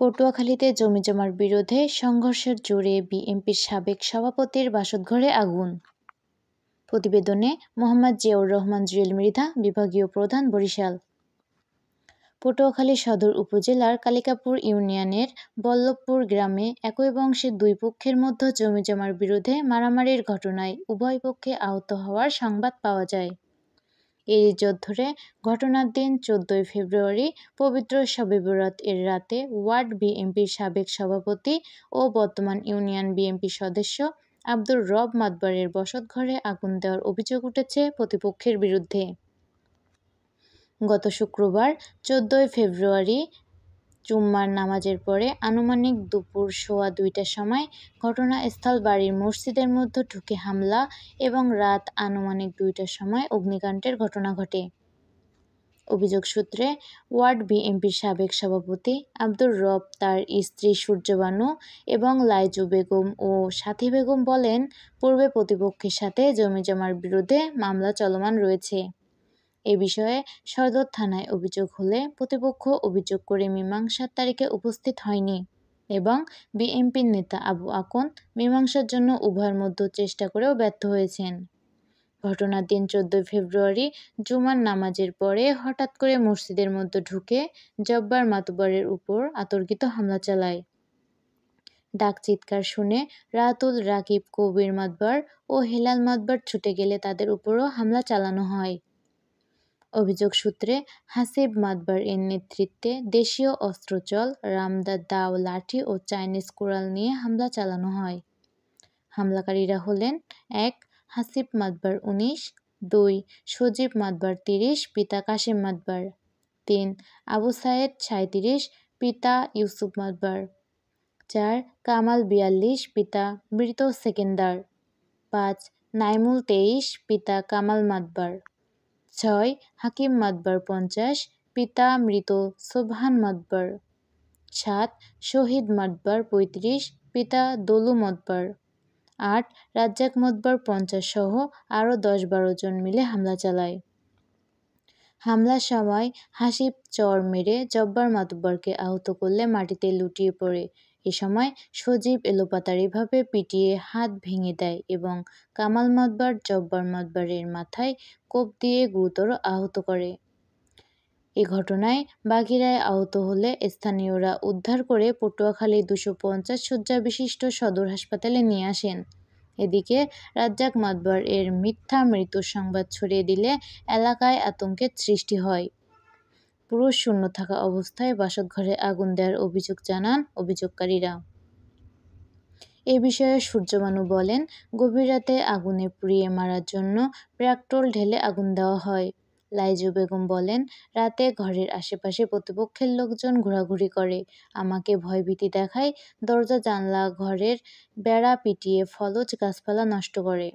পটুয়াখালীতে জমিজমার বিরোধে সংঘর্ষের জেরে বিএনপির সাবেক সভাপতির বাসগৃহে আগুন। প্রতিবেদনে মোহাম্মদ জিয়াউর রহমান জুয়েল মৃধা, বিভাগীয় প্রধান, বরিশাল। পটুয়াখালী সদর উপজেলার কালিকাপুর ইউনিয়নের বল্লভপুর গ্রামে একই বংশের দুই পক্ষের মধ্যে জমিজমার বিরোধে মারামারির ঘটনায় উভয় পক্ষে আহত হওয়ার সংবাদ পাওয়া যায়। এই ইজ্জত ধরে ঘটনার দিন 14 ফেব্রুয়ারি পবিত্র শবে বরাত এর রাতে ওয়ার্ড বিএনপির সাবেক সভাপতি ও বর্তমান ইউনিয়ন বিএনপি সদস্য আব্দুর রব মাতবরের বসতঘরে আগুন দেওয়ার অভিযোগ উঠেছে প্রতিপক্ষের বিরুদ্ধে। গত শুক্রবার 14 ফেব্রুয়ারি জুম্মার নামাজের পরে আনুমানিক দুপুর 2:15টার সময় ঘটনাস্থল বাড়ির মসজিদের মধ্যে ঢুকে হামলা এবং রাত আনুমানিক 2টার সময় অগ্নিকাণ্ডের ঘটনা ঘটে। অভিযোগ সূত্রে ওয়ার্ড বিএনপির সাবেক সভাপতি আব্দুর রব তার স্ত্রী সূর্যবানু এবং লাইজু বেগম ও সাথী বেগম বলেন, পূর্বে প্রতিপক্ষের সাথে জমিজমার বিরুদ্ধে মামলা চলমান রয়েছে। এ বিষয়ে সদর থানায় অভিযোগ হলে প্রতিপক্ষ অভিযোগ করে মীমাংসার তারিখে উপস্থিত হয়নি এবং বিএনপির নেতা আবু আকন মীমাংসার জন্য উভয়ের মধ্যে চেষ্টা করেও ব্যর্থ হয়েছেন। ঘটনার দিন 14 ফেব্রুয়ারি জুমার নামাজের পরে হঠাৎ করে মসজিদের মধ্যে ঢুকে জব্বার মাতবরের উপর অতর্কিত হামলা চালায়। ডাক চিৎকার শুনে রাতুল রাকিব কবির মাতবর ও হেলাল মাতবর ছুটে গেলে তাদের উপরও হামলা চালানো হয়। অভিযোগ সূত্রে হাসিব মাতবর এর নেতৃত্বে দেশীয় অস্ত্রচল রামদা দাও লাঠি ও চাইনিজ কুড়াল নিয়ে হামলা চালানো হয়। হামলাকারীরা হলেন 1. হাসিব মাতবর 19, 2. সজীব মাতবর 30, পিতা কাশেম মাতবর, 3. আবু সায়েদ 37, পিতা ইউসুফ মাতবর, 4. কামাল 42, পিতা মৃত সেকেন্দার, 5. নাইমুল 23, পিতা কামাল মাতবর, 6. হাকিম মাতবর 50, পিতা মৃত সোবহান মাতবর, 7. শহীদ মাতবর 35, পিতা দলু মাতবর, 8. রাজ্জাক মাতবর 50 সহ আরও 10-12 জন মিলে হামলা চালায়। হামলার সময় হাসিব চর মেরে জব্বার মাতবরকে আহত করলে মাটিতে লুটিয়ে পড়ে। এ সময় সজীব এলোপাতাড়িভাবে পিটিয়ে হাত ভেঙে দেয় এবং কামাল মাতবর জব্বার মাতবরের মাথায় কোপ দিয়ে গুরুতর আহত করে। এ ঘটনায় বাঘিরায় আহত হলে স্থানীয়রা উদ্ধার করে পটুয়াখালী 250 শয্যা বিশিষ্ট সদর হাসপাতালে নিয়ে আসেন। এদিকে রাজ্জাক মাতবর এর মিথ্যা মৃত্যুর সংবাদ ছড়িয়ে দিলে এলাকায় আতঙ্কের সৃষ্টি হয়। পুরুষ শূন্য থাকা অবস্থায় বাসগৃহে আগুন দেওয়ার অভিযোগ জানান অভিযোগকারীরা। এ বিষয়ে সূর্যবানু বলেন, গভীর রাতে আগুনে পুড়িয়ে মারার জন্য পেট্রোল ঢেলে আগুন দেওয়া হয়। লাইজু বেগম বলেন, রাতে ঘরের আশেপাশে প্রতিপক্ষের লোকজন ঘোরাঘুরি করে, আমাকে ভয়ভীতি দেখায়, দরজা জানলা ঘরের বেড়া পিটিয়ে ফলজ গাছপালা নষ্ট করে।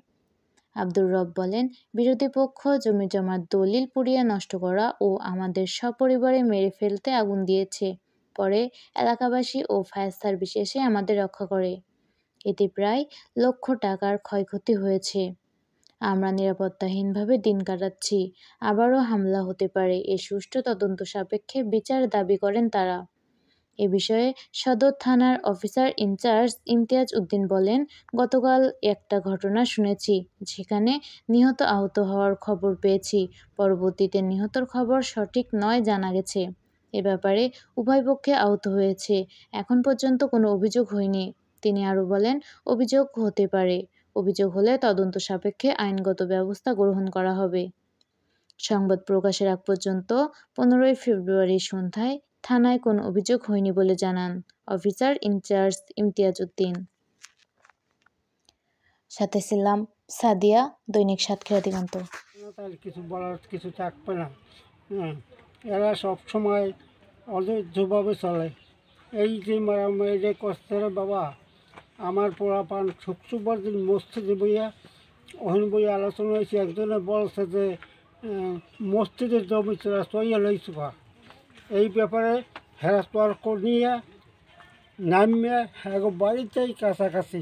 আব্দুর রব বলেন, বিরোধী পক্ষ জমিজমার দলিল পুড়িয়ে নষ্ট করা ও আমাদের সপরিবারে মেরে ফেলতে আগুন দিয়েছে। পরে এলাকাবাসী ও ফায়ার সার্ভিস এসে আমাদের রক্ষা করে। এতে প্রায় লক্ষ টাকার ক্ষয়ক্ষতি হয়েছে। আমরা নিরাপত্তাহীনভাবে দিন কাটাচ্ছি। আবারও হামলা হতে পারে, এ সুষ্ঠু তদন্ত সাপেক্ষে বিচার দাবি করেন তারা। এ বিষয়ে সদর থানার অফিসার ইনচার্জ ইমতিয়াজ উদ্দিন বলেন, গতকাল একটা ঘটনা শুনেছি যেখানে নিহত আহত হওয়ার খবর পেয়েছি। পরবর্তীতে নিহতর খবর সঠিক নয় জানা গেছে। এ ব্যাপারে উভয় পক্ষে আহত হয়েছে। এখন পর্যন্ত কোনো অভিযোগ হয়নি। তিনি আরও বলেন, অভিযোগ হতে পারে, অভিযোগ হলে তদন্ত সাপেক্ষে আইনগত ব্যবস্থা গ্রহণ করা হবে। সংবাদ প্রকাশের আগ পর্যন্ত 15 ফেব্রুয়ারি সন্ধ্যায় থানায় কোনো অভিযোগ হয়নি বলে জানান অফিসার ইনচার্জ ইমতিয়াজ উদ্দিন। সাথে ছিলাম সাদিয়া, দৈনিক সাতক্ষীরা দিগন্ত। কিছু বলার কিছু থাকবে না। এরা সবসময় অধৈর্যভাবে চলে। এই যে মারামারি করছে বাবা, আমার পোড়াপান শুক্রবার দিন মসজিদে বইয়া ওখানে বইয়া আলোচনা হয়েছে। একজনে বলছে যে মসজিদের জমি তোরা চইয়া লইছ, এই ব্যাপারে হেরা তর্ক নিয়ে নামিয়ে হ্যাঁ বাড়িতেই কাছাকাছি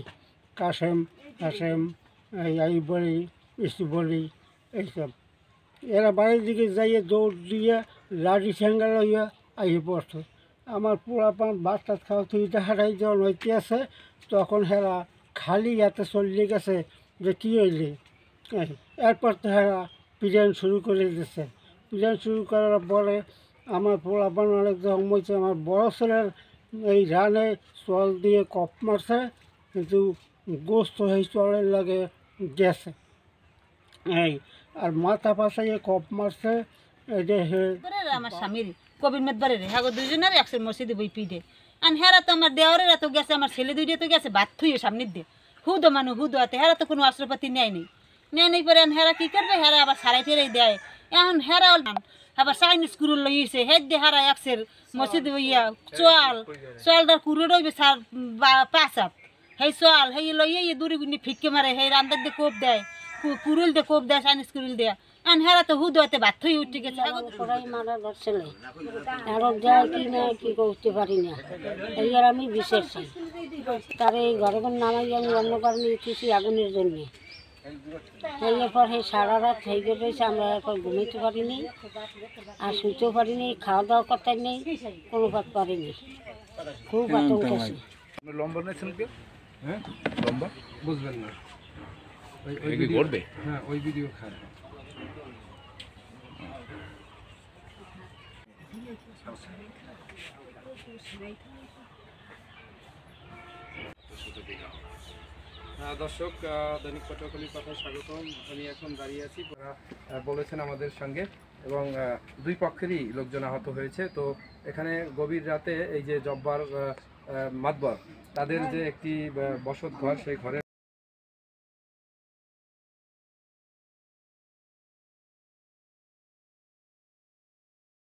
কাশেম কাশেম এই বলি ইসু বলি এইসব এরা বাড়ির দিকে যাইয়ে দৌড় দিয়ে লাঠি ঠ্যাঙ্গা লইয়া আইয়ে পড়ছে। আমার পোলাপান ভাত টাত খাওয়া তুই হারাই যখন হইতে আছে তখন হেরা খালি হাতে চলে গেছে যে কী হইলি। এরপর তো হেরা পিরিয়ন শুরু করে দিয়েছে। পিরিয়ন শুরু করার পরে আমার পোলাপান অনেক জখম হয়েছে। আমার বড় ছেলের এই রানে চল দিয়ে কপ মারছে, কিন্তু গোস্ত এই চলের লাগে গেছে। এই আর মাথা পাশাইয়ে কপ মারছে। এটা আমার স্বামীর কবির মেদবারে রে হ্যাঁ দুজনের একশো মসজিদে বই পিঠে আর হেরা তো আমার দেওয়ারের এত গেছে, আমার ছেলে দুইটা তো গেছে বাদ থুইয়ে সামনের দিয়ে হুদো মানুষ হুদো হাতে হেরা তো কোনো অস্ত্রপাতি নেয় নেই পরে হেরা কি করবে, হেরা আবার সারাই টেরাই দেয়। এখন হেরা আবার চাইনিজ কুরুল লইছে হেদ দিয়ে হারা একশের মসজিদে বইয়া চোয়ালটার কুরুল রইবে সার পাঁচ হাত সেই চোয়াল সেই লইয়ে দূরে গুনি ফিক্কে মারে সেই রান্দার দিয়ে কোপ দেয়, কুরুল দিয়ে কোপ দেয়, চাইনিজ কুরুল দেয়। আর হেরা তো হুদো হাতে বাদ থুই উঠে গেছে। মারা ধরছিল আরো দেয় কি না কি করতে পারি না, এই আর আমি বিশেষ চাই তার এই ঘরে ঘর নামাই আমি অন্য কারণে উঠেছি আগুনের জন্যে। এর পর সেই সারা রাত হয়ে গেছে, আমরা এরপর ঘুমাইতে পারিনি আর শুতেও পারিনি, খাওয়া দাওয়া করতে নেই, কোনো কাজ পারিনি, খুব আতঙ্ক আছে। লম্বা নিয়েছেন কেউ? হ্যাঁ লম্বা বুঝবেন না, করবে। হ্যাঁ ওই ভিডিও খায়। দর্শক, দৈনিক পটুয়াখালীর কথায় স্বাগতম। আমি এখন দাঁড়িয়ে আছি, বলেছেন আমাদের সঙ্গে, এবং দুই পক্ষেরই লোকজন আহত হয়েছে। তো এখানে গভীর রাতে এই যে জব্বার মাতবর তাদের যে একটি বসত ঘর, সেই ঘরে